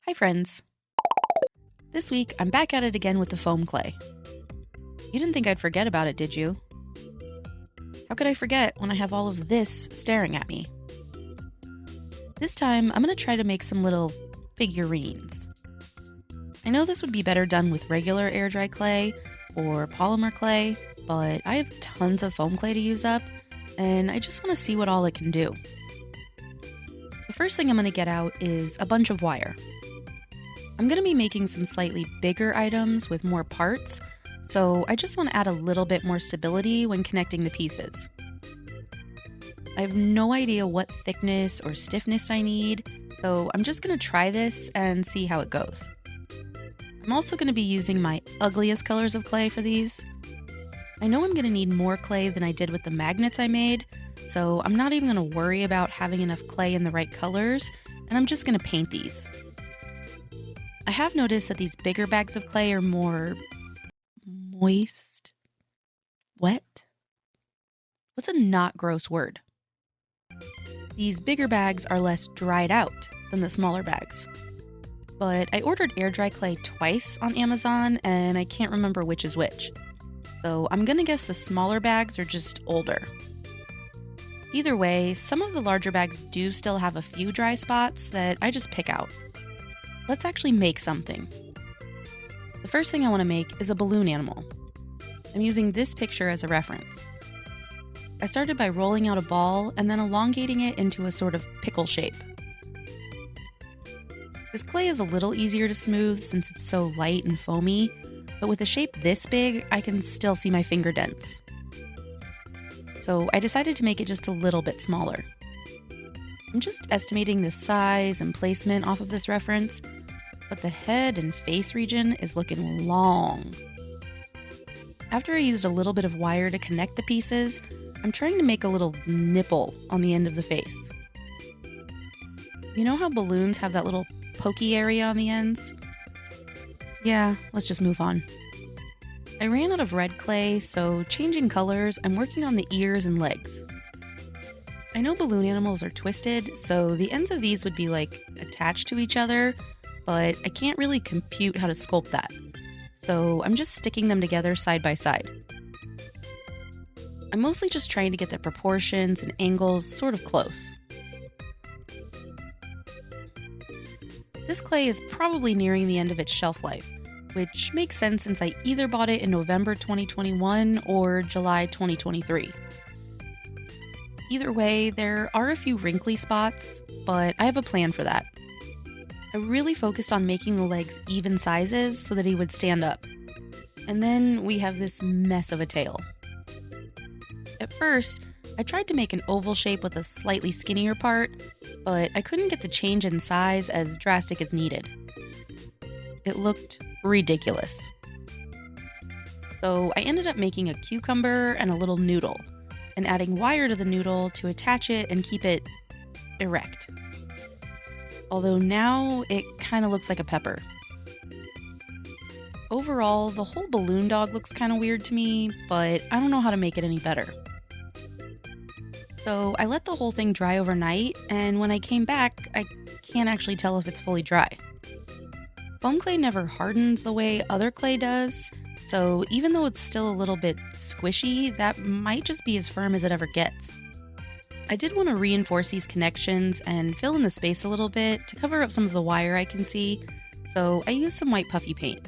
Hi friends! This week I'm back at it again with the foam clay. You didn't think I'd forget about it, did you? How could I forget when I have all of this staring at me? This time I'm going to try to make some little figurines. I know this would be better done with regular air dry clay or polymer clay, but I have tons of foam clay to use up and I just want to see what all it can do. The first thing I'm going to get out is a bunch of wire. I'm going to be making some slightly bigger items with more parts, so I just want to add a little bit more stability when connecting the pieces. I have no idea what thickness or stiffness I need, so I'm just going to try this and see how it goes. I'm also going to be using my ugliest colors of clay for these. I know I'm going to need more clay than I did with the magnets I made, so I'm not even going to worry about having enough clay in the right colors, and I'm just going to paint these. I have noticed that these bigger bags of clay are more moist. Wet? What's a not gross word? These bigger bags are less dried out than the smaller bags. But I ordered air dry clay twice on Amazon and I can't remember which is which. So I'm gonna guess the smaller bags are just older. Either way, some of the larger bags do still have a few dry spots that I just pick out. Let's actually make something. The first thing I want to make is a balloon animal. I'm using this picture as a reference. I started by rolling out a ball and then elongating it into a sort of pickle shape. This clay is a little easier to smooth since it's so light and foamy, but with a shape this big, I can still see my finger dents. So I decided to make it just a little bit smaller. I'm just estimating the size and placement off of this reference, but the head and face region is looking long. After I used a little bit of wire to connect the pieces, I'm trying to make a little nipple on the end of the face. You know how balloons have that little pokey area on the ends? Yeah, let's just move on. I ran out of red clay, so changing colors, I'm working on the ears and legs. I know balloon animals are twisted, so the ends of these would be attached to each other, but I can't really compute how to sculpt that. So I'm just sticking them together side by side. I'm mostly just trying to get the proportions and angles sort of close. This clay is probably nearing the end of its shelf life, which makes sense since I either bought it in November 2021 or July 2023. Either way, there are a few wrinkly spots, but I have a plan for that. I really focused on making the legs even sizes so that he would stand up. And then we have this mess of a tail. At first, I tried to make an oval shape with a slightly skinnier part, but I couldn't get the change in size as drastic as needed. It looked ridiculous. So I ended up making a cucumber and a little noodle, and adding wire to the noodle to attach it and keep it erect. Although now it kind of looks like a pepper. Overall, the whole balloon dog looks kind of weird to me, but I don't know how to make it any better. So I let the whole thing dry overnight, and when I came back, I can't actually tell if it's fully dry. Foam clay never hardens the way other clay does, so even though it's still a little bit squishy, that might just be as firm as it ever gets. I did want to reinforce these connections and fill in the space a little bit to cover up some of the wire I can see, so I used some white puffy paint.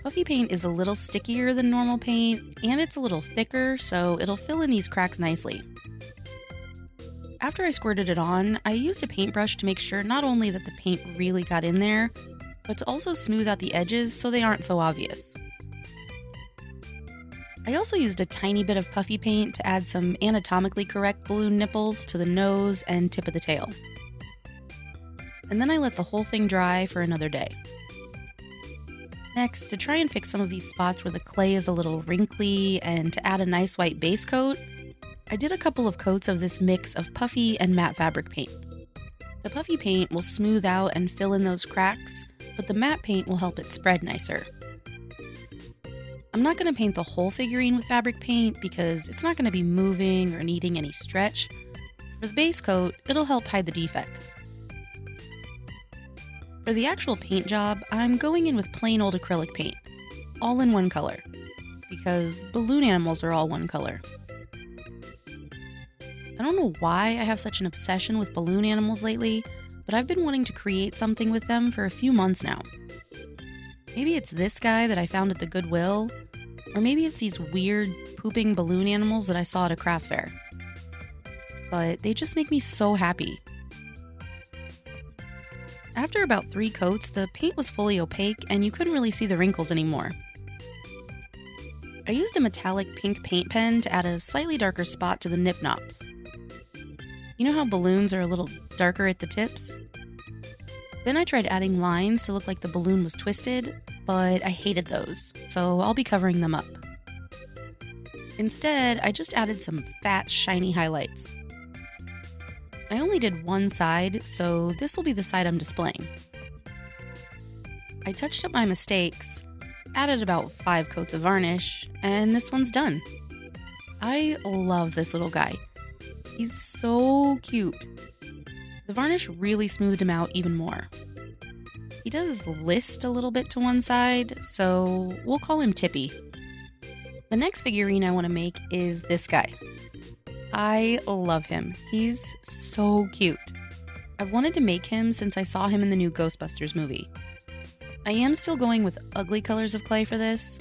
Puffy paint is a little stickier than normal paint, and it's a little thicker, so it'll fill in these cracks nicely. After I squirted it on, I used a paintbrush to make sure not only that the paint really got in there, but to also smooth out the edges so they aren't so obvious. I also used a tiny bit of puffy paint to add some anatomically correct balloon nipples to the nose and tip of the tail. And then I let the whole thing dry for another day. Next, to try and fix some of these spots where the clay is a little wrinkly and to add a nice white base coat, I did a couple of coats of this mix of puffy and matte fabric paint. The puffy paint will smooth out and fill in those cracks, but the matte paint will help it spread nicer. I'm not going to paint the whole figurine with fabric paint because it's not going to be moving or needing any stretch. For the base coat, it'll help hide the defects. For the actual paint job, I'm going in with plain old acrylic paint, all in one color, because balloon animals are all one color. I don't know why I have such an obsession with balloon animals lately, but I've been wanting to create something with them for a few months now. Maybe it's this guy that I found at the Goodwill, or maybe it's these weird pooping balloon animals that I saw at a craft fair. But they just make me so happy. After about 3 coats, the paint was fully opaque and you couldn't really see the wrinkles anymore. I used a metallic pink paint pen to add a slightly darker spot to the nip knobs. You know how balloons are a little darker at the tips? Then I tried adding lines to look like the balloon was twisted, but I hated those, so I'll be covering them up. Instead, I just added some fat, shiny highlights. I only did one side, so this will be the side I'm displaying. I touched up my mistakes, added about 5 coats of varnish, and this one's done. I love this little guy. He's so cute. The varnish really smoothed him out even more. He does list a little bit to one side, so we'll call him Tippy. The next figurine I want to make is this guy. I love him. He's so cute. I've wanted to make him since I saw him in the new Ghostbusters movie. I am still going with ugly colors of clay for this.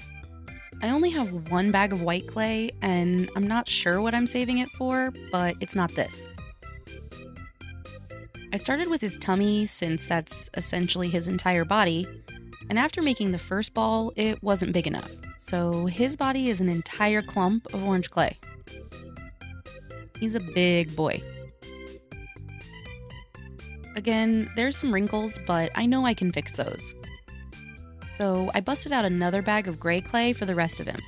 I only have 1 bag of white clay, and I'm not sure what I'm saving it for, but it's not this. I started with his tummy since that's essentially his entire body, and after making the first ball, it wasn't big enough, so his body is an entire clump of orange clay. He's a big boy. Again, there's some wrinkles, but I know I can fix those. So I busted out another bag of gray clay for the rest of him.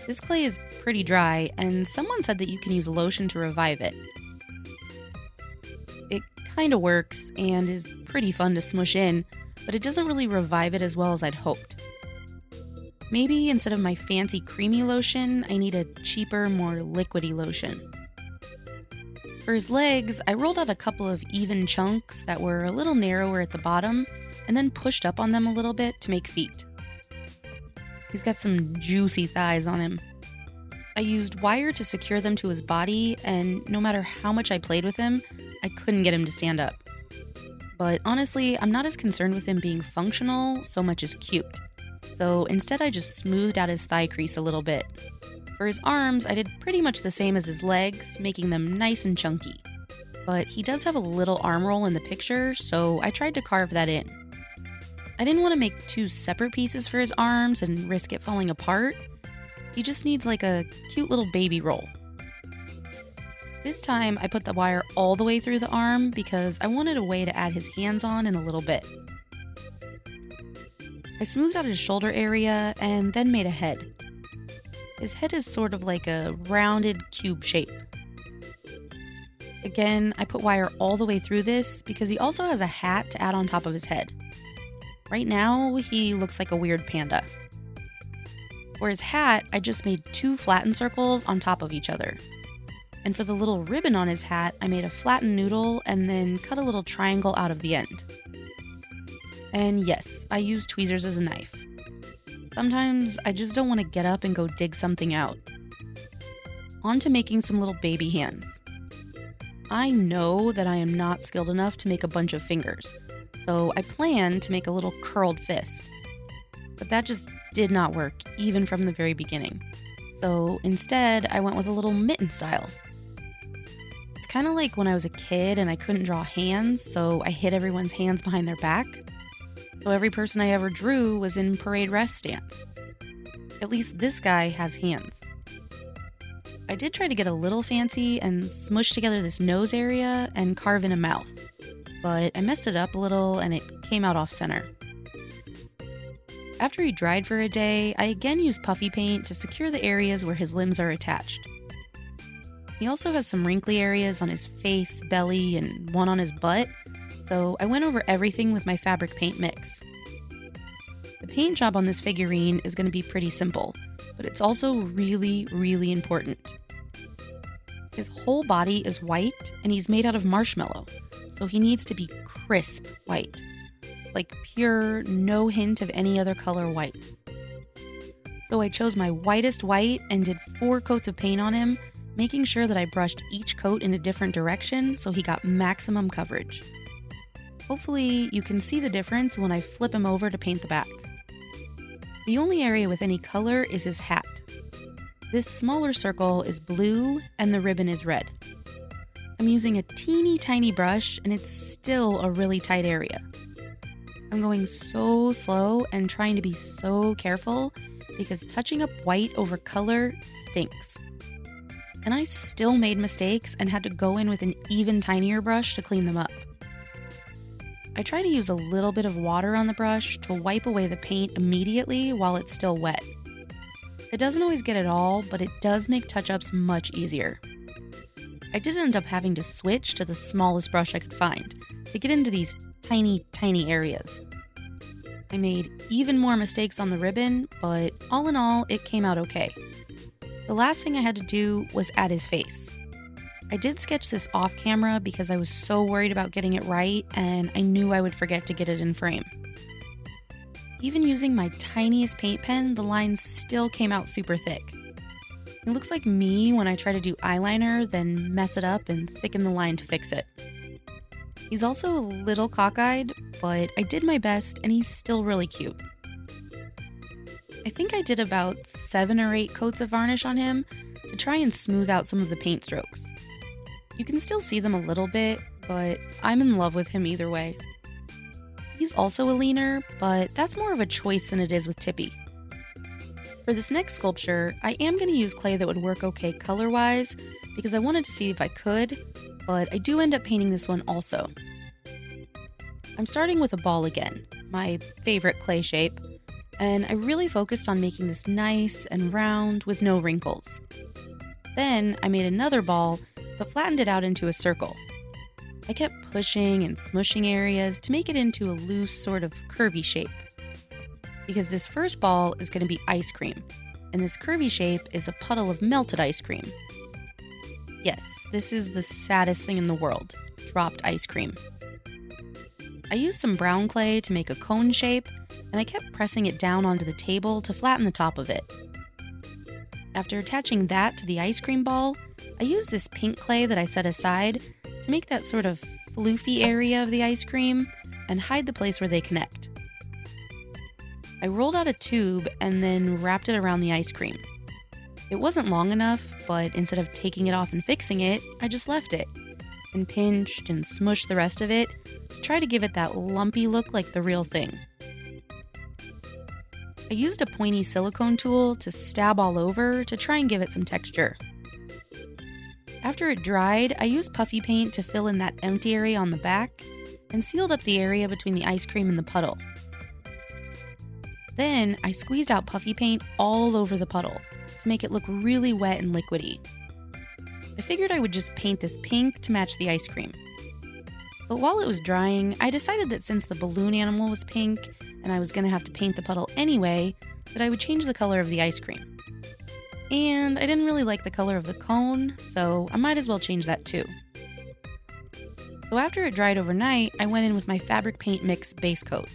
This clay is pretty dry, and someone said that you can use lotion to revive it. It kinda works and is pretty fun to smush in, but it doesn't really revive it as well as I'd hoped. Maybe instead of my fancy creamy lotion, I need a cheaper, more liquidy lotion. For his legs, I rolled out a couple of even chunks that were a little narrower at the bottom, and then pushed up on them a little bit to make feet. He's got some juicy thighs on him. I used wire to secure them to his body, and no matter how much I played with him, I couldn't get him to stand up. But honestly, I'm not as concerned with him being functional so much as cute. So instead I just smoothed out his thigh crease a little bit. For his arms, I did pretty much the same as his legs, making them nice and chunky. But he does have a little arm roll in the picture, so I tried to carve that in. I didn't want to make 2 separate pieces for his arms and risk it falling apart. He just needs like a cute little baby roll. This time I put the wire all the way through the arm because I wanted a way to add his hands on in a little bit. I smoothed out his shoulder area and then made a head. His head is sort of like a rounded cube shape. Again, I put wire all the way through this because he also has a hat to add on top of his head. Right now, he looks like a weird panda. For his hat, I just made 2 flattened circles on top of each other. And for the little ribbon on his hat, I made a flattened noodle and then cut a little triangle out of the end. And yes, I use tweezers as a knife. Sometimes I just don't want to get up and go dig something out. On to making some little baby hands. I know that I am not skilled enough to make a bunch of fingers, so I planned to make a little curled fist. But that just did not work, even from the very beginning. So instead, I went with a little mitten style. It's kind of like when I was a kid and I couldn't draw hands, so I hid everyone's hands behind their back. So every person I ever drew was in parade rest stance. At least this guy has hands. I did try to get a little fancy and smush together this nose area and carve in a mouth, but I messed it up a little and it came out off center. After he dried for a day, I again used puffy paint to secure the areas where his limbs are attached. He also has some wrinkly areas on his face, belly, and one on his butt, so I went over everything with my fabric paint mix. The paint job on this figurine is going to be pretty simple, but it's also really, really important. His whole body is white, and he's made out of marshmallow, so he needs to be crisp white. Like pure, no hint of any other color white. So I chose my whitest white and did 4 coats of paint on him, making sure that I brushed each coat in a different direction so he got maximum coverage. Hopefully you can see the difference when I flip him over to paint the back. The only area with any color is his hat. This smaller circle is blue and the ribbon is red. I'm using a teeny tiny brush and it's still a really tight area. I'm going so slow and trying to be so careful because touching up white over color stinks. And I still made mistakes and had to go in with an even tinier brush to clean them up. I try to use a little bit of water on the brush to wipe away the paint immediately while it's still wet. It doesn't always get it all, but it does make touch-ups much easier. I did end up having to switch to the smallest brush I could find to get into these tiny areas. I made even more mistakes on the ribbon, but all in all, it came out okay. The last thing I had to do was add his face. I did sketch this off camera because I was so worried about getting it right and I knew I would forget to get it in frame. Even using my tiniest paint pen, the lines still came out super thick. It looks like me when I try to do eyeliner, then mess it up and thicken the line to fix it. He's also a little cockeyed, but I did my best and he's still really cute. I think I did about 7 or 8 coats of varnish on him to try and smooth out some of the paint strokes. You can still see them a little bit, but I'm in love with him either way. He's also a leaner, but that's more of a choice than it is with Tippy. For this next sculpture, I am going to use clay that would work okay color-wise because I wanted to see if I could, but I do end up painting this one also. I'm starting with a ball again, my favorite clay shape, and I really focused on making this nice and round with no wrinkles. Then I made another ball, but flattened it out into a circle. I kept pushing and smushing areas to make it into a loose sort of curvy shape. Because this first ball is going to be ice cream, and this curvy shape is a puddle of melted ice cream. Yes, this is the saddest thing in the world, dropped ice cream. I used some brown clay to make a cone shape, and I kept pressing it down onto the table to flatten the top of it. After attaching that to the ice cream ball, I used this pink clay that I set aside to make that sort of floofy area of the ice cream and hide the place where they connect. I rolled out a tube and then wrapped it around the ice cream. It wasn't long enough, but instead of taking it off and fixing it, I just left it and pinched and smushed the rest of it to try to give it that lumpy look like the real thing. I used a pointy silicone tool to stab all over to try and give it some texture. After it dried, I used puffy paint to fill in that empty area on the back and sealed up the area between the ice cream and the puddle. Then I squeezed out puffy paint all over the puddle to make it look really wet and liquidy. I figured I would just paint this pink to match the ice cream. But while it was drying, I decided that since the balloon animal was pink and I was going to have to paint the puddle anyway, that I would change the color of the ice cream. And I didn't really like the color of the cone, so I might as well change that too. So after it dried overnight, I went in with my fabric paint mix base coat.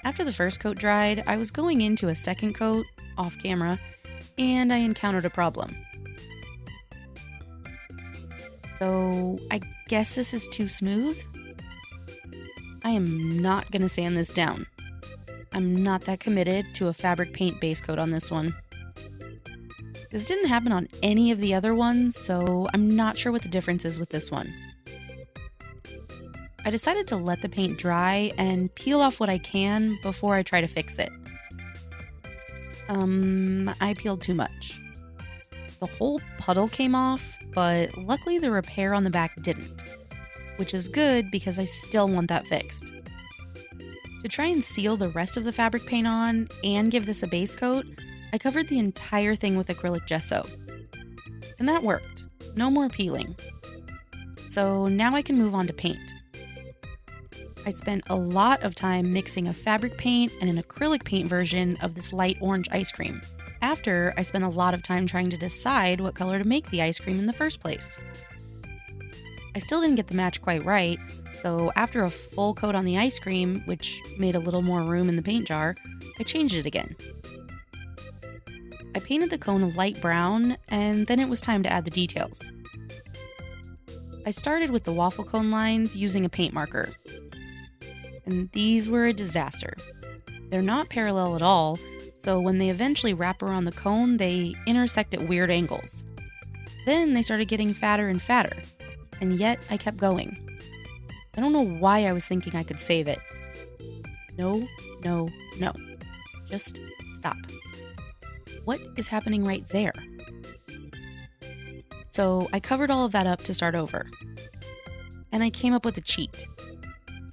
After the first coat dried, I was going into a second coat, off camera, and I encountered a problem. So I guess this is too smooth? I am not going to sand this down. I'm not that committed to a fabric paint base coat on this one. This didn't happen on any of the other ones, so I'm not sure what the difference is with this one. I decided to let the paint dry and peel off what I can before I try to fix it. I peeled too much. The whole puddle came off, but luckily the repair on the back didn't, which is good because I still want that fixed. To try and seal the rest of the fabric paint on and give this a base coat, I covered the entire thing with acrylic gesso. And that worked. No more peeling. So now I can move on to paint. I spent a lot of time mixing a fabric paint and an acrylic paint version of this light orange ice cream. After, I spent a lot of time trying to decide what color to make the ice cream in the first place. I still didn't get the match quite right, so after a full coat on the ice cream, which made a little more room in the paint jar, I changed it again. I painted the cone a light brown, and then it was time to add the details. I started with the waffle cone lines using a paint marker, and these were a disaster. They're not parallel at all, so when they eventually wrap around the cone, they intersect at weird angles. Then they started getting fatter and fatter, and yet I kept going. I don't know why I was thinking I could save it. No. Just stop. What is happening right there? So I covered all of that up to start over. And I came up with a cheat.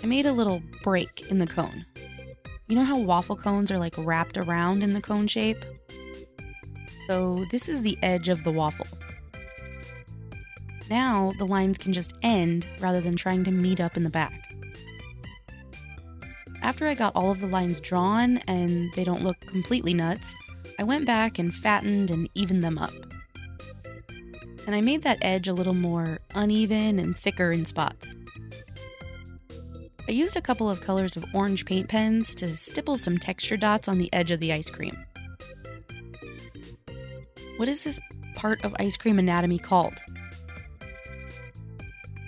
I made a little break in the cone. You know how waffle cones are like wrapped around in the cone shape? So this is the edge of the waffle. Now the lines can just end rather than trying to meet up in the back. After I got all of the lines drawn and they don't look completely nuts, I went back and fattened and evened them up. And I made that edge a little more uneven and thicker in spots. I used a couple of colors of orange paint pens to stipple some texture dots on the edge of the ice cream. What is this part of ice cream anatomy called?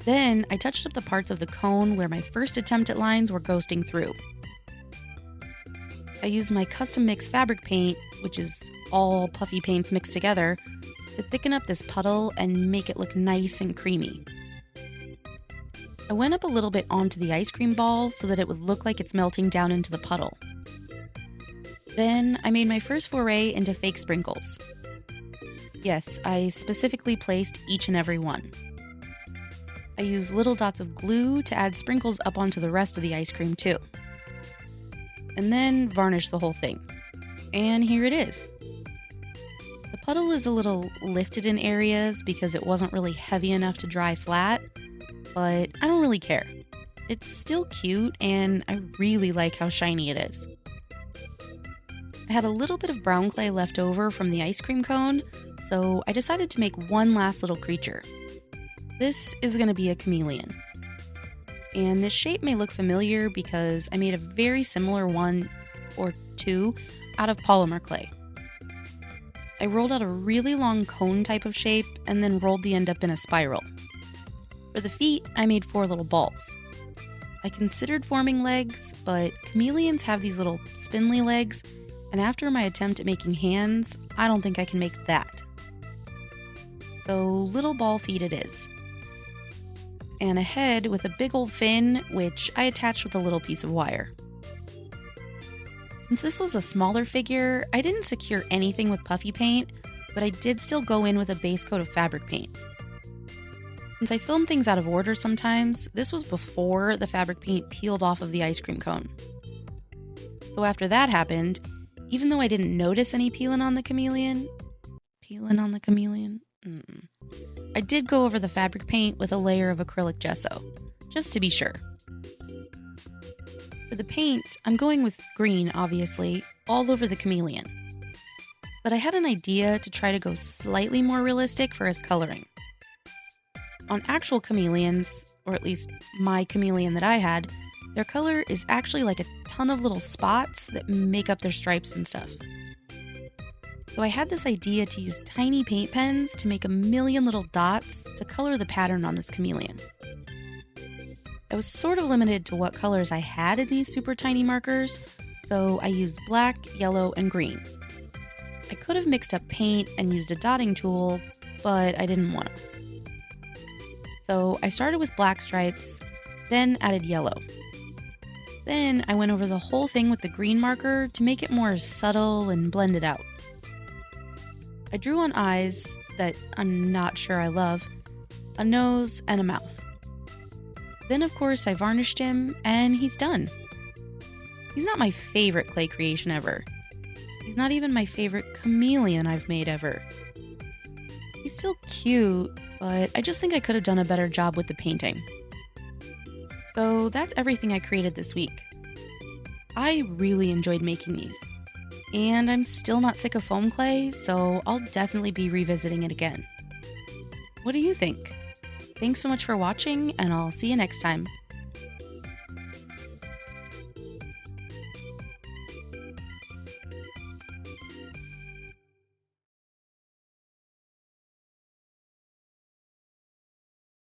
Then I touched up the parts of the cone where my first attempt at lines were ghosting through. I used my custom mix fabric paint, which is all puffy paints mixed together, to thicken up this puddle and make it look nice and creamy. I went up a little bit onto the ice cream ball so that it would look like it's melting down into the puddle. Then I made my first foray into fake sprinkles. Yes, I specifically placed each and every one. I used little dots of glue to add sprinkles up onto the rest of the ice cream too. And then varnished the whole thing. And here it is. The puddle is a little lifted in areas because it wasn't really heavy enough to dry flat, but I don't really care. It's still cute and I really like how shiny it is. I had a little bit of brown clay left over from the ice cream cone, so I decided to make one last little creature. This is going to be a chameleon. And this shape may look familiar because I made a very similar one or two out of polymer clay. I rolled out a really long cone type of shape and then rolled the end up in a spiral. For the feet, I made 4 little balls. I considered forming legs, but chameleons have these little spindly legs, and after my attempt at making hands, I don't think I can make that. So little ball feet it is. And a head with a big old fin, which I attached with a little piece of wire. Since this was a smaller figure, I didn't secure anything with puffy paint, but I did still go in with a base coat of fabric paint. Since I film things out of order sometimes, this was before the fabric paint peeled off of the ice cream cone. So after that happened, even though I didn't notice any peeling on the chameleon, I did go over the fabric paint with a layer of acrylic gesso, just to be sure. For the paint, I'm going with green, obviously, all over the chameleon. But I had an idea to try to go slightly more realistic for his coloring. On actual chameleons, or at least my chameleon that I had, their color is actually like a ton of little spots that make up their stripes and stuff. So I had this idea to use tiny paint pens to make a million little dots to color the pattern on this chameleon. I was sort of limited to what colors I had in these super tiny markers, so I used black, yellow, and green. I could have mixed up paint and used a dotting tool, but I didn't want to. So I started with black stripes, then added yellow. Then I went over the whole thing with the green marker to make it more subtle and blend it out. I drew on eyes that I'm not sure I love, a nose, and a mouth. Then of course I varnished him, and he's done. He's not my favorite clay creation ever. He's not even my favorite chameleon I've made ever. He's still cute, but I just think I could have done a better job with the painting. So that's everything I created this week. I really enjoyed making these. And I'm still not sick of foam clay, so I'll definitely be revisiting it again. What do you think? Thanks so much for watching, and I'll see you next time.